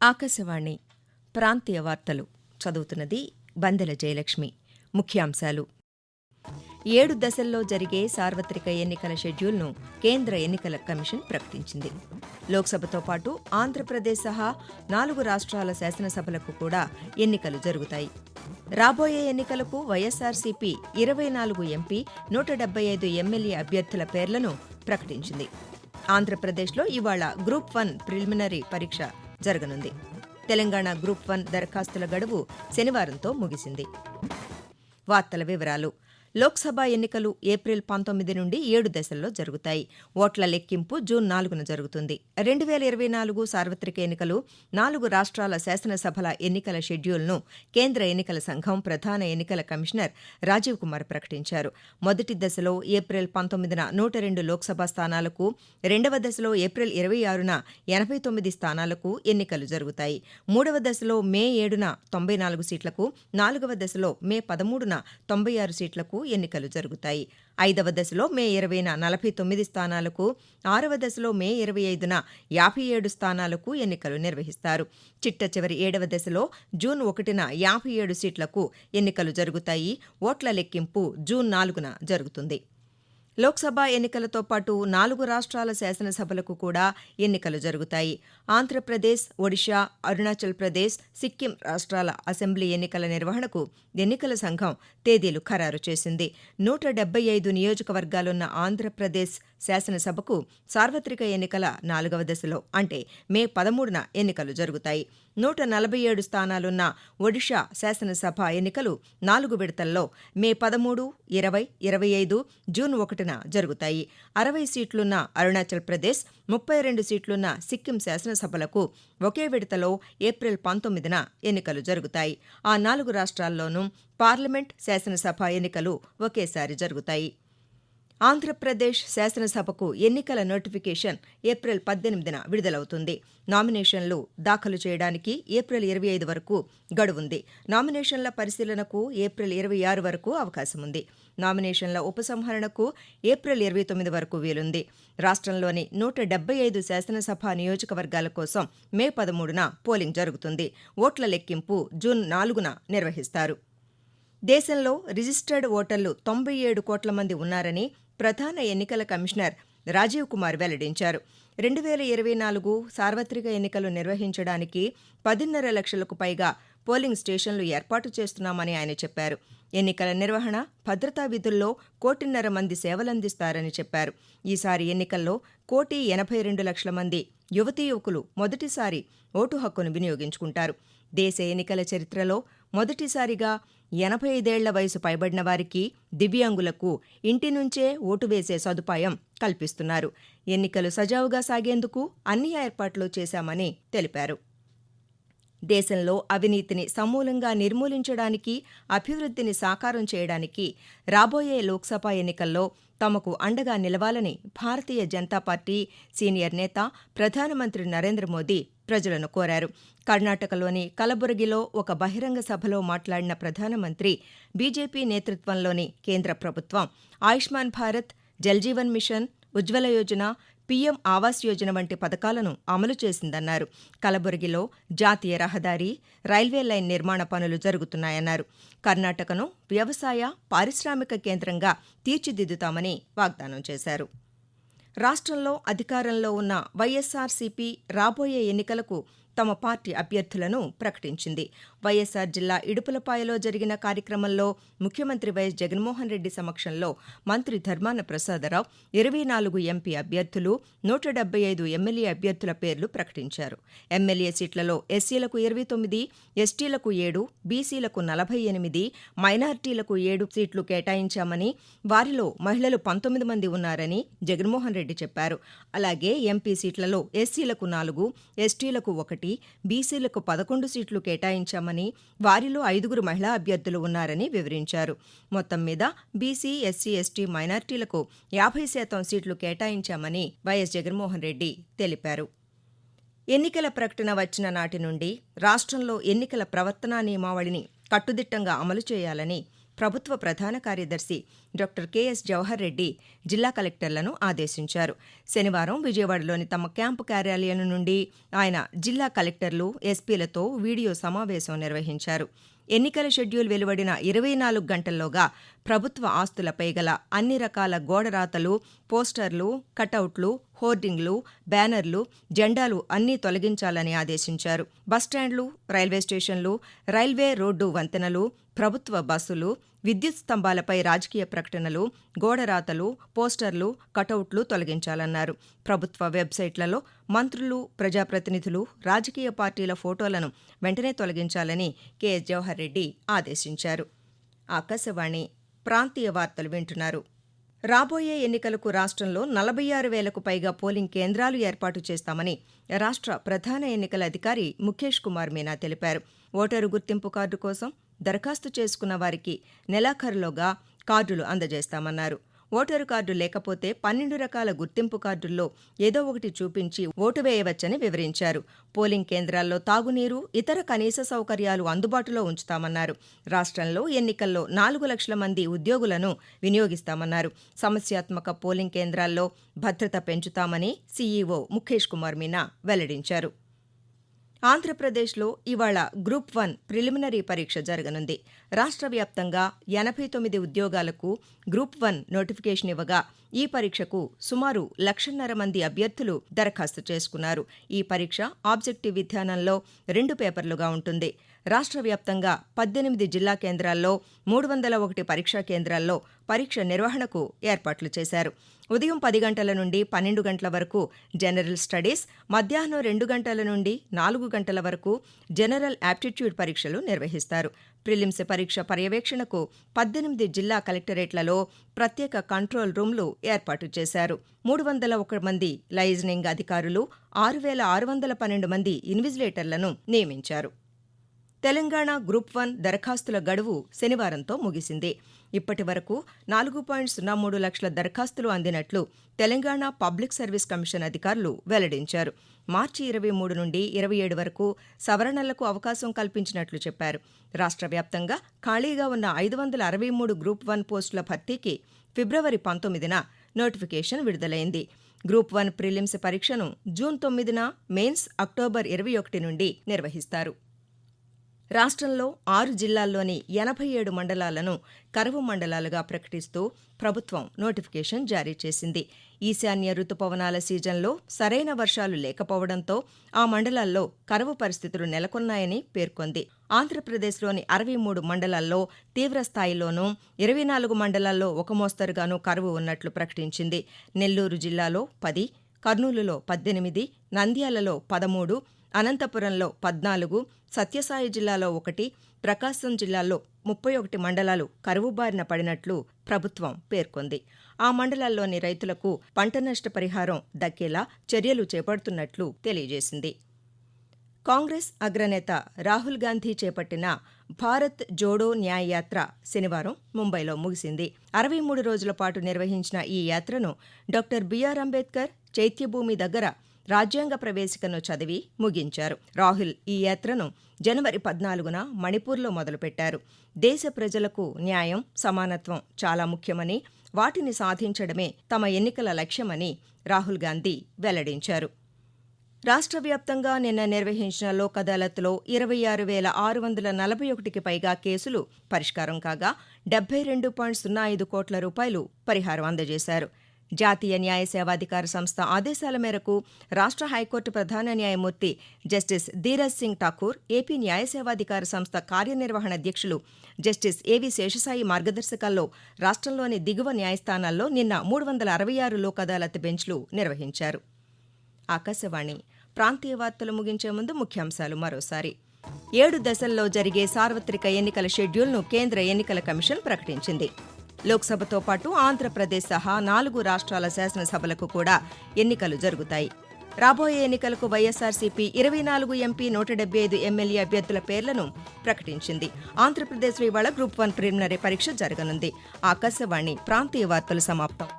ఆకాశవాణి ప్రాంతీయ వార్తలు చదువుతున్నది బందెల జయలక్ష్మి. ముఖ్యాంశాలు: 7 దశల్లో జరిగే సార్వత్రిక ఎన్నికల షెడ్యూల్ను కేంద్ర ఎన్నికల కమిషన్ ప్రకటించింది. లోక్సభతో పాటు ఆంధ్రప్రదేశ్ సహా 4 రాష్ట్రాల శాసనసభలకు కూడా ఎన్నికలు జరుగుతాయి. రాబోయే ఎన్నికలకు వైఎస్సార్సీపీ 24 ఎంపీ, 175 ఎమ్మెల్యే అభ్యర్థుల పేర్లను ప్రకటించింది. ఆంధ్రప్రదేశ్లో ఇవాళ గ్రూప్ 1 ప్రిలిమినరీ పరీక్ష జరగనుంది. తెలంగాణ గ్రూప్ 1 దరఖాస్తుల గడువు శనివారంతో ముగిసింది. వార్తల వివరాలు: లోక్సభ ఎన్నికలు ఏప్రిల్ 19 నుండి 7 దశల్లో జరుగుతాయి. ఓట్ల లెక్కింపు జూన్ 4న జరుగుతుంది. 2024 సార్వత్రిక ఎన్నికలు, 4 రాష్ట్రాల శాసనసభల ఎన్నికల షెడ్యూల్ను కేంద్ర ఎన్నికల సంఘం ప్రధాన ఎన్నికల కమిషనర్ రాజీవ్ కుమార్ ప్రకటించారు. మొదటి దశలో ఏప్రిల్ 19న 102 లోక్సభ స్థానాలకు, రెండవ దశలో ఏప్రిల్ 26న 89 స్థానాలకు ఎన్నికలు జరుగుతాయి. మూడవ దశలో మే 7న 94 సీట్లకు, నాలుగవ దశలో మే 13న 96 సీట్లకు ఎన్నికలు జరుగుతాయి. ఐదవ దశలో మే 20న 49 స్థానాలకు, ఆరవ దశలో మే 25న 57 స్థానాలకు ఎన్నికలు నిర్వహిస్తారు. చిట్ట చివరి 7వ దశలో జూన్ 1న 57 సీట్లకు ఎన్నికలు జరుగుతాయి. ఓట్ల లెక్కింపు జూన్ 4న జరుగుతుంది. లోక్సభ ఎన్నికలతో పాటు 4 రాష్ట్రాల శాసనసభలకు కూడా ఎన్నికలు జరుగుతాయి. ఆంధ్రప్రదేశ్, ఒడిషా, అరుణాచల్ ప్రదేశ్, సిక్కిం రాష్ట్రాల అసెంబ్లీ ఎన్నికల నిర్వహణకు ఎన్నికల సంఘం తేదీలు ఖరారు చేసింది. 175 నియోజకవర్గాలున్న ఆంధ్రప్రదేశ్ శాసనసభకు సార్వత్రిక ఎన్నికల 4వ దశలో అంటే మే 13న ఎన్నికలు జరుగుతాయి. 147 స్థానాలున్న ఒడిషా శాసనసభ ఎన్నికలు 4 విడతల్లో మే 13, 20, 25, జూన్ 1న జరుగుతాయి. 60 సీట్లున్న అరుణాచల్ ప్రదేశ్, 32 సీట్లున్న సిక్కిం శాసనసభలకు ఒకే విడతలో ఏప్రిల్ 19న ఎన్నికలు జరుగుతాయి. ఆ 4 రాష్ట్రాల్లోనూ పార్లమెంట్, శాసనసభ ఎన్నికలు ఒకేసారి జరుగుతాయి. ఆంధ్రప్రదేశ్ శాసనసభకు ఎన్నికల నోటిఫికేషన్ ఏప్రిల్ 18న విడుదలవుతుంది. నామినేషన్లు దాఖలు చేయడానికి ఏప్రిల్ 25 వరకు గడువుంది. నామినేషన్ల పరిశీలనకు ఏప్రిల్ 26 వరకు అవకాశముంది. నామినేషన్ల ఉపసంహరణకు ఏప్రిల్ 29 వరకు వీలుంది. రాష్ట్రంలోని 175 శాసనసభ నియోజకవర్గాల కోసం మే 13న పోలింగ్ జరుగుతుంది. ఓట్ల లెక్కింపు జూన్ 4న నిర్వహిస్తారు. దేశంలో రిజిస్టర్డ్ ఓటర్లు 97 కోట్ల మంది ఉన్నారని ప్రధాన ఎన్నికల కమిషనర్ రాజీవ్ కుమార్ వెల్లడించారు. 2024 సార్వత్రిక ఎన్నికలు నిర్వహించడానికి 10.5 లక్షలకు పైగా పోలింగ్ స్టేషన్లు ఏర్పాటు చేస్తున్నామని ఆయన చెప్పారు. ఎన్నికల నిర్వహణ, భద్రతా విధుల్లో 1.5 కోటి మంది సేవలందిస్తారని చెప్పారు. ఈసారి ఎన్నికల్లో 1,82,00,000 మంది యువతీ యువకులు మొదటిసారి ఓటు హక్కును వినియోగించుకుంటారు. దేశ ఎన్నికల చరిత్రలో మొదటిసారిగా 85 ఏళ్ల వయసు పైబడిన వారికి, దివ్యాంగులకు ఇంటి నుంచే ఓటు వేసే సదుపాయం కల్పిస్తున్నారు. ఎన్నికలు సజావుగా సాగేందుకు అన్ని ఏర్పాట్లు చేశామని తెలిపారు. దేశంలో అవినీతిని సమూలంగా నిర్మూలించడానికి, అభివృద్ధిని సాకారం చేయడానికి రాబోయే లోక్సభ ఎన్నికల్లో తమకు అండగా నిలవాలని భారతీయ జనతా పార్టీ సీనియర్ నేత, ప్రధానమంత్రి నరేంద్ర మోదీ ప్రజలను కోరారు. కర్ణాటకలోని కలబురగిలో ఒక బహిరంగ సభలో మాట్లాడిన ప్రధానమంత్రి బీజేపీ నేతృత్వంలోని కేంద్ర ప్రభుత్వం ఆయుష్మాన్ భారత్, జల్జీవన్ మిషన్, ఉజ్వల యోజన, పీఎం ఆవాస్ యోజన వంటి పథకాలను అమలు చేసిందన్నారు. కలబురగిలో జాతీయ రహదారి, రైల్వే లైన్ నిర్మాణ పనులు జరుగుతున్నాయన్నారు. కర్ణాటకను వ్యవసాయ, పారిశ్రామిక కేంద్రంగా తీర్చిదిద్దుతామని వాగ్దానం చేశారు. రాష్ట్రంలో అధికారంలో ఉన్న వైఎస్సార్సీపీ రాబోయే ఎన్నికలకు తమ పార్టీ అభ్యర్థులను ప్రకటించింది. వైఎస్సార్ జిల్లా ఇడుపులపాయలో జరిగిన కార్యక్రమంలో ముఖ్యమంత్రి వైఎస్ జగన్మోహన్ రెడ్డి సమక్షంలో మంత్రి ధర్మాన ప్రసాదరావు 24 ఎంపీ అభ్యర్థులు, 175 ఎమ్మెల్యే అభ్యర్థుల పేర్లు ప్రకటించారు. ఎమ్మెల్యే సీట్లలో ఎస్సీలకు 29, ఎస్టీలకు 7, బీసీలకు 48, మైనార్టీలకు 7 సీట్లు కేటాయించామని, వారిలో మహిళలు 19 మంది ఉన్నారని జగన్మోహన్ రెడ్డి చెప్పారు. అలాగే ఎంపీ సీట్లలో ఎస్సీలకు 4, ఎస్టీలకు 1, బీసీలకు 11 సీట్లు కేటాయించామని, వారిలో 5 మహిళా అభ్యర్థులు ఉన్నారని వివరించారు. మొత్తం మీద బీసీ, ఎస్సీ, ఎస్టీ, మైనార్టీలకు 50% సీట్లు కేటాయించామని వైఎస్ జగన్మోహన్ రెడ్డి తెలిపారు. ఎన్నికల ప్రకటన వచ్చిన నాటి నుండి రాష్ట్రంలో ఎన్నికల ప్రవర్తనా నియమావళిని కట్టుదిట్టంగా అమలు చేయాలని ప్రభుత్వ ప్రధాన కార్యదర్శి డాక్టర్ కెఎస్ జవహర్ రెడ్డి జిల్లా కలెక్టర్లను ఆదేశించారు. శనివారం విజయవాడలోని తమ క్యాంపు కార్యాలయం నుండి ఆయన జిల్లా కలెక్టర్లు, ఎస్పీలతో వీడియో సమావేశం నిర్వహించారు. ఎన్నికల షెడ్యూల్ వెలువడిన 24 గంటల్లోగా ప్రభుత్వ ఆస్తులపై గల అన్ని రకాల గోడరాతలు, పోస్టర్లు, కటౌట్లు, హోర్డింగ్లు, బ్యానర్లు, జెండాలు అన్నీ తొలగించాలని ఆదేశించారు. బస్టాండ్లు, రైల్వే స్టేషన్లు, రైల్వే రోడ్డు వంతెనలు, ప్రభుత్వ బస్సులు, విద్యుత్ స్తంభాలపై రాజకీయ ప్రకటనలు, గోడరాతలు, పోస్టర్లు, కటౌట్లు తొలగించాలన్నారు. ప్రభుత్వ వెబ్సైట్లలో మంత్రులు, ప్రజాప్రతినిధులు, రాజకీయ పార్టీల ఫోటోలను వెంటనే తొలగించాలని కెఎస్ జవహర్ రెడ్డి ఆదేశించారు. ఆకాశవాణి ప్రాంతీయ వార్తలు వింటున్నారు. రాబోయే ఎన్నికలకు రాష్ట్రంలో 46,000కు పైగా పోలింగ్ కేంద్రాలు ఏర్పాటు చేస్తామని రాష్ట్ర ప్రధాన ఎన్నికల అధికారి ముఖేష్ కుమార్ మీనా తెలిపారు. ఓటరు గుర్తింపు కార్డు కోసం దరఖాస్తు చేసుకున్న వారికి నెలాఖరులోగా కార్డులు అందజేస్తామన్నారు. ఓటరు కార్డు లేకపోతే 12 రకాల గుర్తింపు కార్డుల్లో ఏదో ఒకటి చూపించి ఓటు వేయవచ్చని వివరించారు. పోలింగ్ కేంద్రాల్లో తాగునీరు, ఇతర కనీస సౌకర్యాలు అందుబాటులో ఉంచుతామన్నారు. రాష్ట్రంలో ఎన్నికల్లో 4 లక్షల మంది ఉద్యోగులను వినియోగిస్తామన్నారు. సమస్యాత్మక పోలింగ్ కేంద్రాల్లో భద్రత పెంచుతామని సీఈఓ ముఖేష్ కుమార్ మీనా వెల్లడించారు. ఆంధ్రప్రదేశ్లో ఇవాళ గ్రూప్ 1 ప్రిలిమినరీ పరీక్ష జరగనుంది. రాష్ట్ర వ్యాప్తంగా 89 ఉద్యోగాలకు గ్రూప్ 1 నోటిఫికేషన్ ఇవ్వగా ఈ పరీక్షకు సుమారు 1,50,000 మంది అభ్యర్థులు దరఖాస్తు చేసుకున్నారు. ఈ పరీక్ష ఆబ్జెక్టివ్ విధానంలో 2 పేపర్లుగా ఉంటుంది. రాష్ట్ర వ్యాప్తంగా 18 జిల్లా కేంద్రాల్లో 301 పరీక్షా కేంద్రాల్లో పరీక్ష నిర్వహణకు ఏర్పాట్లు చేశారు. ఉదయం 10 గంటల నుండి 12 గంటల వరకు జనరల్ స్టడీస్, మధ్యాహ్నం 2 గంటల నుండి 4 గంటల వరకు జనరల్ యాప్టిట్యూడ్ పరీక్షలు నిర్వహిస్తారు. ప్రిలిమ్స్ పరీక్ష పర్యవేక్షణకు 18 జిల్లా కలెక్టరేట్లలో ప్రత్యేక కంట్రోల్ రూమ్లు ఏర్పాటు చేశారు. 301 మంది లైజనింగ్ అధికారులు, 6,612 మంది ఇన్విజిలేటర్లను నియమించారు. తెలంగాణ గ్రూప్ 1 దరఖాస్తుల గడువు శనివారంతో ముగిసింది. ఇప్పటి వరకు 4.03 లక్షల దరఖాస్తులు అందినట్లు తెలంగాణ పబ్లిక్ సర్వీస్ కమిషన్ అధికారులు వెల్లడించారు. మార్చి 23 నుండి 27 వరకు సవరణలకు అవకాశం కల్పించినట్లు చెప్పారు. రాష్ట్ర వ్యాప్తంగా ఖాళీగా ఉన్న 563 గ్రూప్ 1 పోస్టుల భర్తీకి ఫిబ్రవరి 19న నోటిఫికేషన్ విడుదలైంది. గ్రూప్ 1 ప్రిలిమ్స్ పరీక్షను జూన్ 9న, మెయిన్స్ అక్టోబర్ 21 నుండి నిర్వహిస్తారు. రాష్ట్రంలో 6 జిల్లాల్లోని 87 మండలాలను కరువు మండలాలుగా ప్రకటిస్తూ ప్రభుత్వం నోటిఫికేషన్ జారీ చేసింది. ఈశాన్య రుతుపవనాల సీజన్లో సరైన వర్షాలు లేకపోవడంతో ఆ మండలాల్లో కరువు పరిస్థితులు నెలకొన్నాయని పేర్కొంది. ఆంధ్రప్రదేశ్లోని 63 మండలాల్లో తీవ్రస్థాయిలోనూ, 24 మండలాల్లో ఒక మోస్తరుగానూ కరువు ఉన్నట్లు ప్రకటించింది. నెల్లూరు జిల్లాలో 10, కర్నూలులో 18, నంద్యాలలో 13, అనంతపురంలో 14, సత్యసాయి జిల్లాలో 1, ప్రకాశం జిల్లాలో 31 మండలాలు కరువు బారిన పడినట్లు ప్రభుత్వం పేర్కొంది. ఆ మండలాల్లోని రైతులకు పంట నష్ట పరిహారం దక్కేలా చర్యలు చేపడుతున్నట్లు తెలియజేసింది. కాంగ్రెస్ అగ్రనేత రాహుల్ గాంధీ చేపట్టిన భారత్ జోడో న్యాయ్ యాత్ర శనివారం ముంబైలో ముగిసింది. 63 రోజుల పాటు నిర్వహించిన ఈ యాత్రను డాక్టర్ బిఆర్ అంబేద్కర్ చైత్యభూమి దగ్గర రాజ్యాంగ ప్రవేశికను చదివి ముగించారు. రాహుల్ ఈ యాత్రను జనవరి 14న మణిపూర్లో మొదలుపెట్టారు. దేశ ప్రజలకు న్యాయం, సమానత్వం చాలా ముఖ్యమని, వాటిని సాధించడమే తమ ఎన్నికల లక్ష్యమని రాహుల్ గాంధీ వెల్లడించారు. రాష్ట్ర వ్యాప్తంగా నిన్న నిర్వహించిన లోక్ అదాలత్లో 26,641కి పైగా కేసులు పరిష్కారం కాగా 72.05 కోట్ల రూపాయలు పరిహారం అందజేశారు. జాతీయ న్యాయ సేవాధికార సంస్థ ఆదేశాల మేరకు రాష్ట్ర హైకోర్టు ప్రధాన న్యాయమూర్తి జస్టిస్ ధీరజ్ సింగ్ ఠాకూర్, ఏపీ న్యాయ సేవాధికార సంస్థ కార్యనిర్వహణ అధ్యక్షులు జస్టిస్ ఏవి శేషసాయి మార్గదర్శకాల్లో రాష్ట్రంలోని దిగువ న్యాయస్థానాల్లో నిన్న 366 లోక్ అదాలత్ బెంచ్లు నిర్వహించారు. ఆకాశవాణి ప్రాంతీయ వార్తలు ముగించే ముందు ముఖ్యాంశాలు మరోసారి. 7 దశల్లో జరిగే సార్వత్రిక ఎన్నికల షెడ్యూల్ను కేంద్ర ఎన్నికల కమిషన్ ప్రకటించింది. లోక్సభతో పాటు ఆంధ్రప్రదేశ్ సహా 4 రాష్ట్రాల శాసనసభలకు కూడా ఎన్నికలు జరుగుతాయి. రాబోయే ఎన్నికలకు వైఎస్సార్సీపీ 24 ఎంపీ, 175 ఎమ్మెల్యే అభ్యర్థుల పేర్లను ప్రకటించింది. ఆంధ్రప్రదేశ్లో ఇవాళ గ్రూప్ 1 ప్రిలిమినరీ పరీక్ష జరగనుంది. ఆకాశవాణి ప్రాంతీయ వార్తలు సమాప్తం.